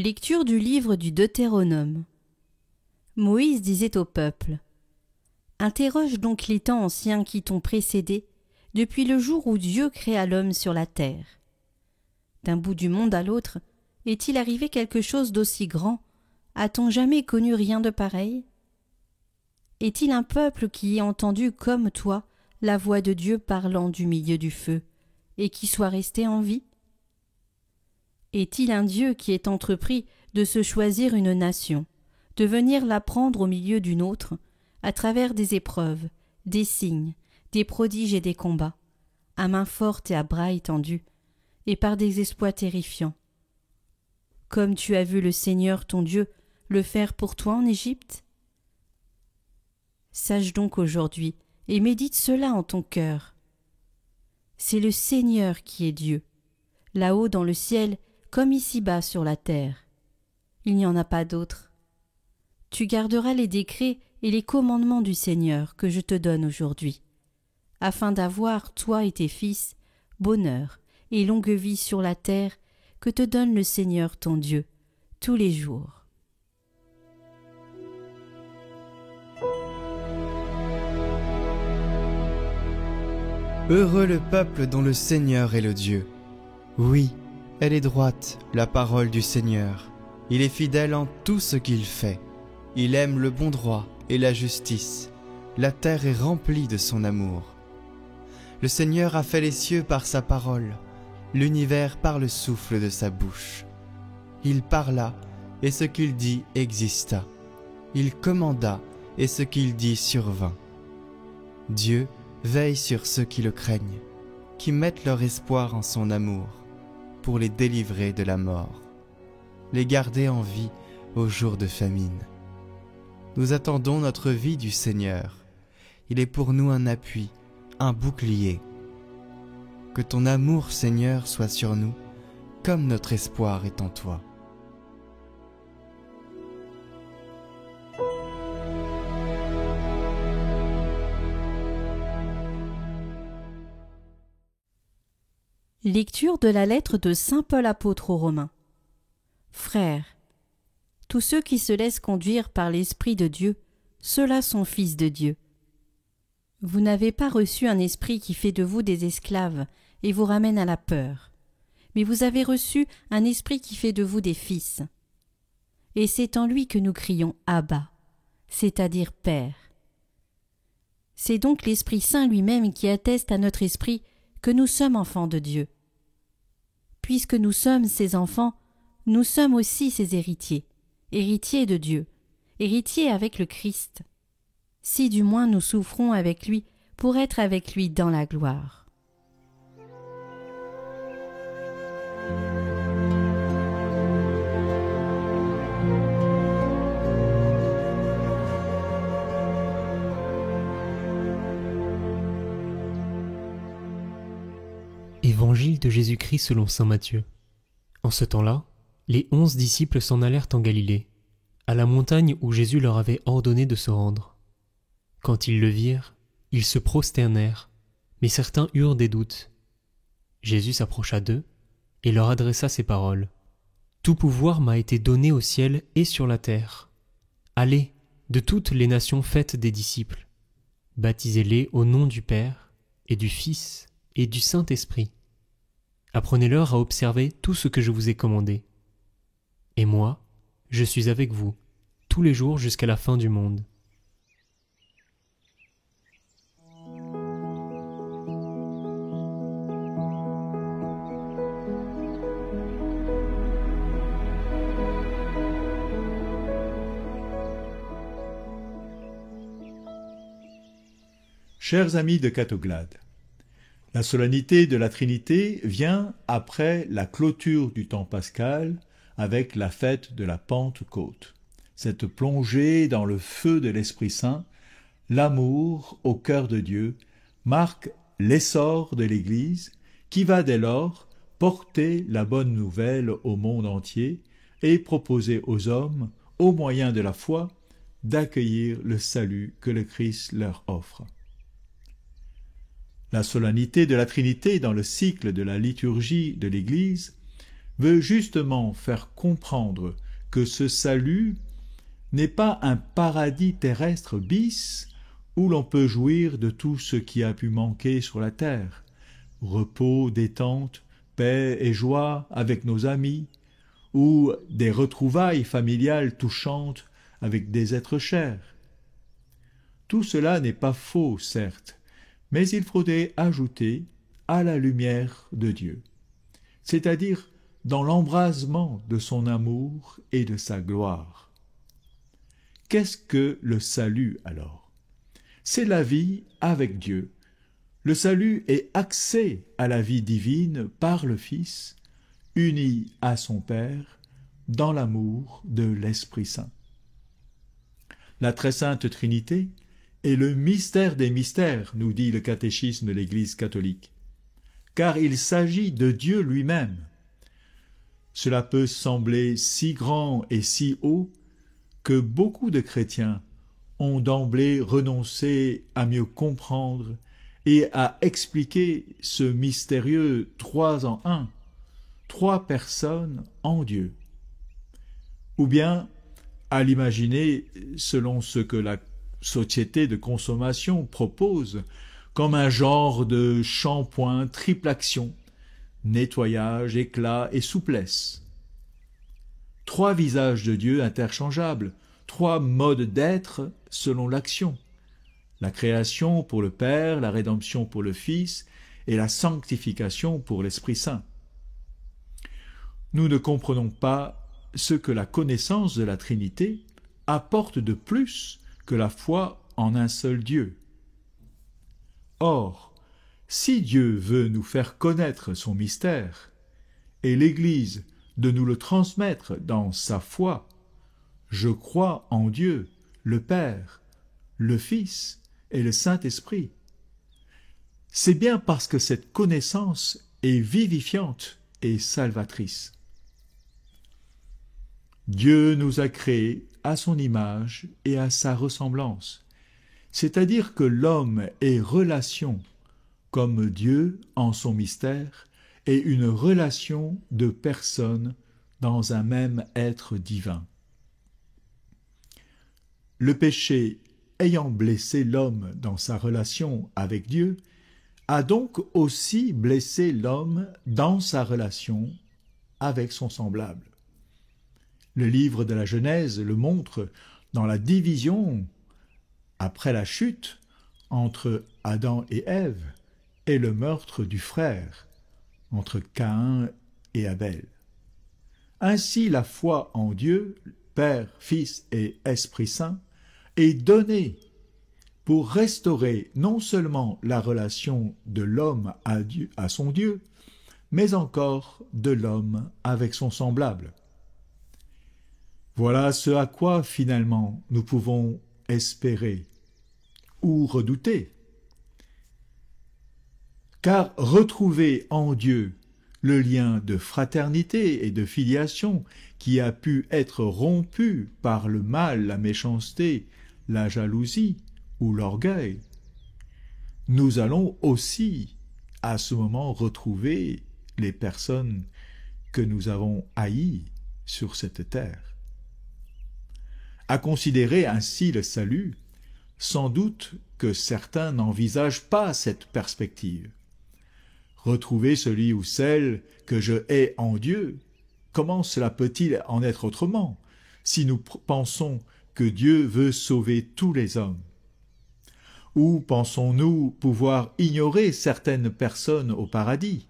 Lecture du livre du Deutéronome. Moïse disait au peuple : Interroge donc les temps anciens qui t'ont précédé, depuis le jour où Dieu créa l'homme sur la terre. D'un bout du monde à l'autre, est-il arrivé quelque chose d'aussi grand? A-t-on jamais connu rien de pareil? Est-il un peuple qui ait entendu comme toi la voix de Dieu parlant du milieu du feu, et qui soit resté en vie? Est-il un Dieu qui ait entrepris de se choisir une nation, de venir la prendre au milieu d'une autre, à travers des épreuves, des signes, des prodiges et des combats, à main forte et à bras étendus, et par des exploits terrifiants? Comme tu as vu le Seigneur ton Dieu le faire pour toi en Égypte? Sache donc aujourd'hui, et médite cela en ton cœur. C'est le Seigneur qui est Dieu, là-haut dans le ciel comme ici-bas sur la terre. Il n'y en a pas d'autre. Tu garderas les décrets et les commandements du Seigneur que je te donne aujourd'hui, afin d'avoir, toi et tes fils, bonheur et longue vie sur la terre que te donne le Seigneur ton Dieu, tous les jours. Heureux le peuple dont le Seigneur est le Dieu. Oui, elle est droite, la parole du Seigneur. Il est fidèle en tout ce qu'il fait. Il aime le bon droit et la justice. La terre est remplie de son amour. Le Seigneur a fait les cieux par sa parole, l'univers par le souffle de sa bouche. Il parla, et ce qu'il dit exista. Il commanda, et ce qu'il dit survint. Dieu veille sur ceux qui le craignent, qui mettent leur espoir en son amour, pour les délivrer de la mort, les garder en vie au jour de famine. Nous attendons notre vie du Seigneur. Il est pour nous un appui, un bouclier. Que ton amour, Seigneur, soit sur nous, comme notre espoir est en toi. Lecture de la lettre de saint Paul apôtre aux Romains. Frères, tous ceux qui se laissent conduire par l'Esprit de Dieu, ceux-là sont fils de Dieu. Vous n'avez pas reçu un esprit qui fait de vous des esclaves et vous ramène à la peur, mais vous avez reçu un esprit qui fait de vous des fils. Et c'est en lui que nous crions « Abba », c'est-à-dire « Père ». C'est donc l'Esprit Saint lui-même qui atteste à notre esprit que nous sommes enfants de Dieu. Puisque nous sommes ses enfants, nous sommes aussi ses héritiers, héritiers de Dieu, héritiers avec le Christ, si du moins nous souffrons avec lui pour être avec lui dans la gloire. Évangile de Jésus-Christ selon saint Matthieu. En ce temps-là, les 11 disciples s'en allèrent en Galilée, à la montagne où Jésus leur avait ordonné de se rendre. Quand ils le virent, ils se prosternèrent, mais certains eurent des doutes. Jésus s'approcha d'eux et leur adressa ces paroles. « Tout pouvoir m'a été donné au ciel et sur la terre. Allez, de toutes les nations faites des disciples. Baptisez-les au nom du Père et du Fils et du Saint-Esprit. Apprenez-leur à observer tout ce que je vous ai commandé. Et moi, je suis avec vous, tous les jours jusqu'à la fin du monde. » Chers amis de Catoglade, la solennité de la Trinité vient après la clôture du temps pascal avec la fête de la Pentecôte. Cette plongée dans le feu de l'Esprit Saint, l'amour au cœur de Dieu, marque l'essor de l'Église qui va dès lors porter la bonne nouvelle au monde entier et proposer aux hommes, au moyen de la foi, d'accueillir le salut que le Christ leur offre. La solennité de la Trinité dans le cycle de la liturgie de l'Église veut justement faire comprendre que ce salut n'est pas un paradis terrestre bis où l'on peut jouir de tout ce qui a pu manquer sur la terre, repos, détente, paix et joie avec nos amis, ou des retrouvailles familiales touchantes avec des êtres chers. Tout cela n'est pas faux, certes, mais il faudrait ajouter à la lumière de Dieu, c'est-à-dire dans l'embrasement de son amour et de sa gloire. Qu'est-ce que le salut alors? C'est la vie avec Dieu. Le salut est accès à la vie divine par le Fils, uni à son Père, dans l'amour de l'Esprit Saint. La très sainte Trinité est le mystère des mystères, nous dit le catéchisme de l'Église catholique, car il s'agit de Dieu lui-même. Cela peut sembler si grand et si haut que beaucoup de chrétiens ont d'emblée renoncé à mieux comprendre et à expliquer ce mystérieux 3 en 1, 3 personnes en Dieu. Ou bien à l'imaginer selon ce que la société de consommation propose comme un genre de shampoing triple action, nettoyage, éclat et souplesse. 3 visages de Dieu interchangeables, 3 modes d'être selon l'action. La création pour le Père, la rédemption pour le Fils et la sanctification pour l'Esprit Saint. Nous ne comprenons pas ce que la connaissance de la Trinité apporte de plus que la foi en un seul Dieu. Or, si Dieu veut nous faire connaître son mystère, et l'Église de nous le transmettre dans sa foi, je crois en Dieu, le Père, le Fils et le Saint-Esprit. C'est bien parce que cette connaissance est vivifiante et salvatrice. Dieu nous a créés à son image et à sa ressemblance, c'est-à-dire que l'homme est relation, comme Dieu en son mystère, est une relation de personnes dans un même être divin. Le péché ayant blessé l'homme dans sa relation avec Dieu, a donc aussi blessé l'homme dans sa relation avec son semblable. Le livre de la Genèse le montre dans la division, après la chute, entre Adam et Ève, et le meurtre du frère, entre Caïn et Abel. Ainsi la foi en Dieu, Père, Fils et Esprit Saint, est donnée pour restaurer non seulement la relation de l'homme à Dieu, à son Dieu, mais encore de l'homme avec son semblable. Voilà ce à quoi, finalement, nous pouvons espérer ou redouter. Car retrouver en Dieu le lien de fraternité et de filiation qui a pu être rompu par le mal, la méchanceté, la jalousie ou l'orgueil, nous allons aussi, à ce moment, retrouver les personnes que nous avons haïes sur cette terre. À considérer ainsi le salut, sans doute que certains n'envisagent pas cette perspective. Retrouver celui ou celle que je hais en Dieu, comment cela peut-il en être autrement, si nous pensons que Dieu veut sauver tous les hommes? Ou pensons-nous pouvoir ignorer certaines personnes au paradis?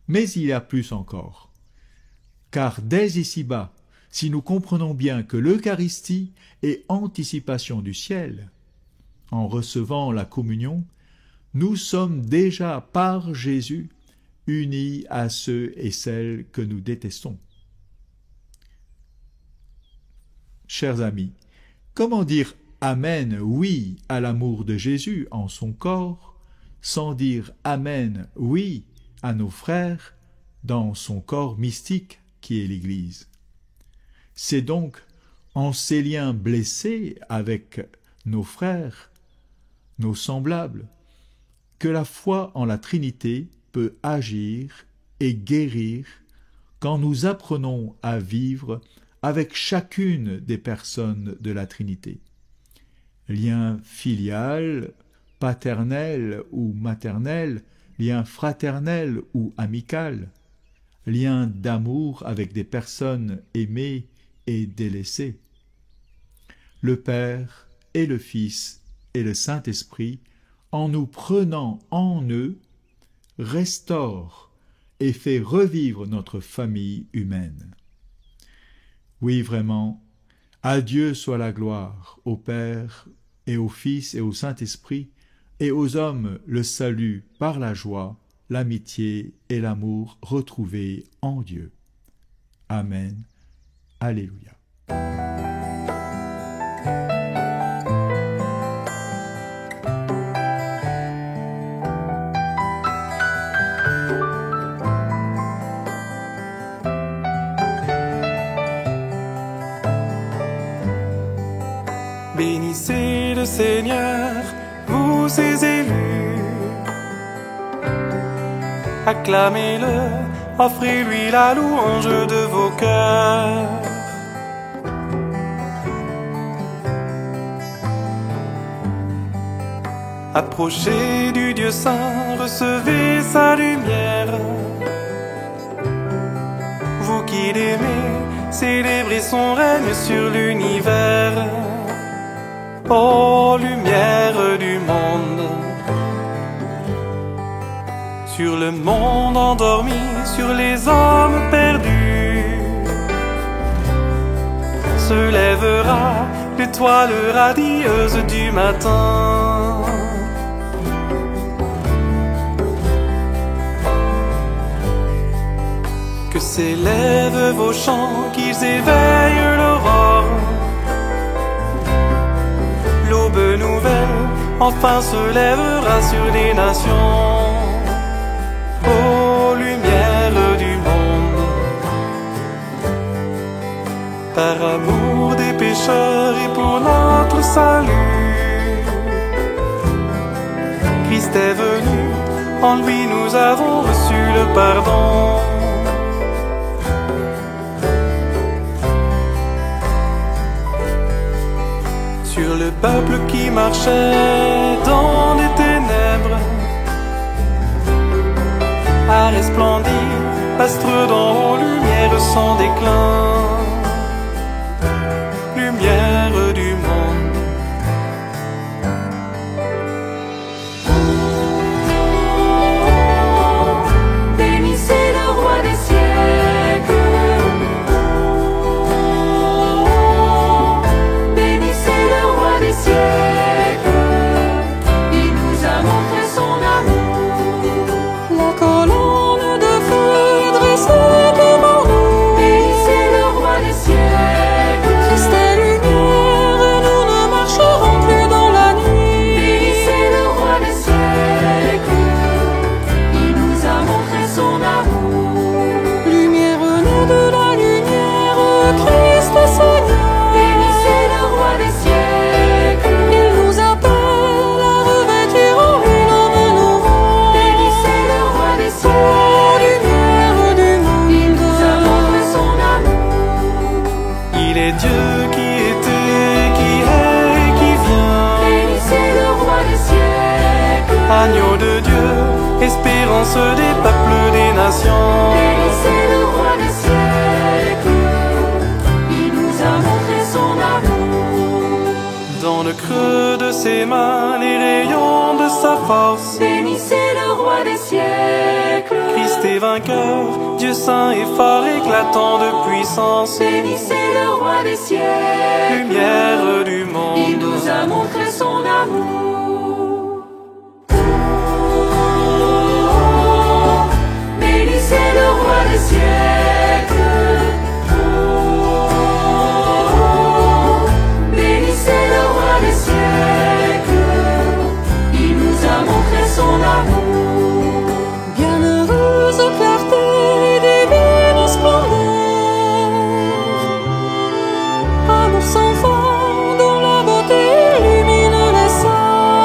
Mais il y a plus encore, car dès ici-bas, si nous comprenons bien que l'Eucharistie est anticipation du ciel, en recevant la communion, nous sommes déjà par Jésus unis à ceux et celles que nous détestons. Chers amis, comment dire Amen, oui, à l'amour de Jésus en son corps, sans dire Amen, oui, à nos frères dans son corps mystique qui est l'Église? C'est donc en ces liens blessés avec nos frères, nos semblables, que la foi en la Trinité peut agir et guérir quand nous apprenons à vivre avec chacune des personnes de la Trinité. Lien filial, paternel ou maternel, lien fraternel ou amical, lien d'amour avec des personnes aimées et délaissées. Le Père et le Fils et le Saint-Esprit, en nous prenant en eux, restaurent et fait revivre notre famille humaine. Oui, vraiment, à Dieu soit la gloire, au Père et au Fils et au Saint-Esprit, et aux hommes le salut par la joie, l'amitié et l'amour retrouvés en Dieu. Amen. Alléluia. Bénissez le Seigneur, vous ses élus. Acclamez-le, offrez-lui la louange de vos cœurs. Approchez du Dieu saint, recevez sa lumière. Vous qui l'aimez, célébrez son règne sur l'univers. Ô lumière du monde, sur le monde endormi, sur les hommes perdus, se lèvera l'étoile radieuse du matin. Que s'élèvent vos chants, qu'ils éveillent l'aurore. L'aube nouvelle enfin se lèvera sur les nations. Ô lumière du monde, par amour des pécheurs et pour notre salut, Christ est venu, en lui nous avons reçu le pardon. Sur le peuple qui marchait dans les ténèbres, a resplendi, astre dont lumière sans déclin, lumière du monde. Bénissez le roi des siècles. Bénissez le roi des siècles. Il nous a montré son amour. La colonne de feu dressée devant nous. Bénissez le roi des siècles. Christ est lumière, nous ne marcherons plus dans la nuit. Bénissez le roi des siècles. Il nous a montré son amour. Lumière née de la lumière, Christ est Seigneur. Bénissez le roi des siècles. Il nous appelle à revêtir en lui l'homme nouveau. Bénissez le roi des Ô siècles. lumière du monde, Il nous a montré son amour. il est Dieu qui était, qui est et qui vient. Bénissez le roi des siècles. Agneau de Dieu, espérance des peuples, des nations. Bénissez le roi des siècles. Il nous a montré son amour. Dans le creux de ses mains, les rayons de sa force. Bénissez le roi des siècles. Christ est vainqueur, Dieu saint et fort, éclatant de puissance. Bénissez le roi des siècles. Lumière du Il monde. nous a montré son amour. Bénissez le roi des siècles. Bénissez le roi des siècles. Il nous a montré son amour. Bienheureuse clarté et divine splendeur, amour sans fin dont la beauté illumine les saints.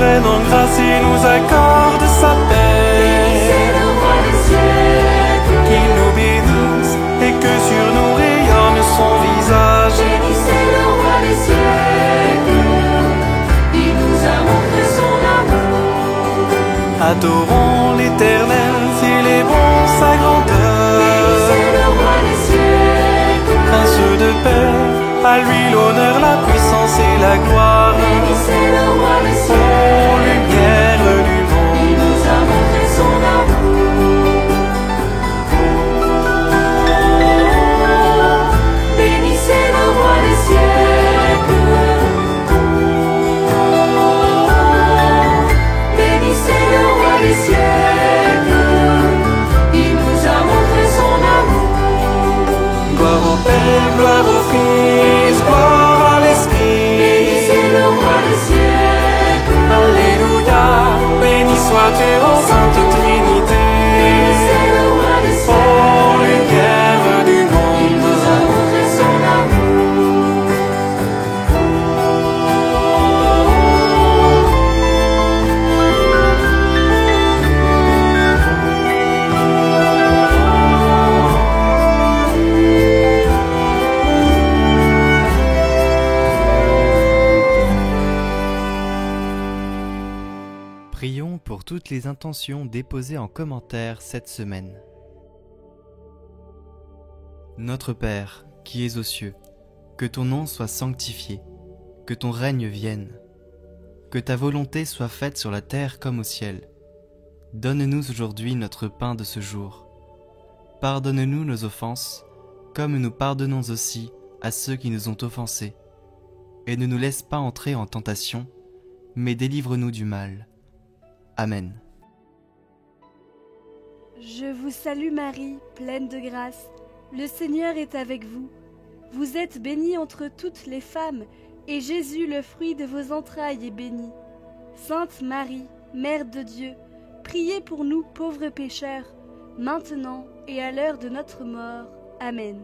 règne en grâce et nous accorde sa paix. C'est le roi des siècles. Qu'il nous bénisse et que sur nous rayonne son visage. Bénissez le roi des siècles. Il nous a montré son amour. Adorons l'Éternel, s'il est bon, sa grandeur. Bénissez le roi des siècles. Prince de paix, à lui l'honneur, la puissance et la gloire. Bénissez le roi des Ô siècles. lumière du Il monde. nous a montré son amour. Bénissez le roi des siècles. Bénissez le roi des siècles. Il nous a montré son amour. Gloire au Père, gloire au Fils, gloire à l'Esprit. Bénissez le roi des siècles. Alléluia, béni sois-tu en Sainte Trinité. Bénissez le roi des Ô siècles. lumière du Il monde. nous a montré son amour. Prions pour toutes les intentions déposées en commentaire cette semaine. Notre Père, qui es aux cieux, que ton nom soit sanctifié, que ton règne vienne, que ta volonté soit faite sur la terre comme au ciel. Donne-nous aujourd'hui notre pain de ce jour. Pardonne-nous nos offenses, comme nous pardonnons aussi à ceux qui nous ont offensés. Et ne nous laisse pas entrer en tentation, mais délivre-nous du mal. Amen. Je vous salue Marie, pleine de grâce. Le Seigneur est avec vous. Vous êtes bénie entre toutes les femmes, et Jésus, le fruit de vos entrailles, est béni. Sainte Marie, Mère de Dieu, priez pour nous pauvres pécheurs, maintenant et à l'heure de notre mort. Amen.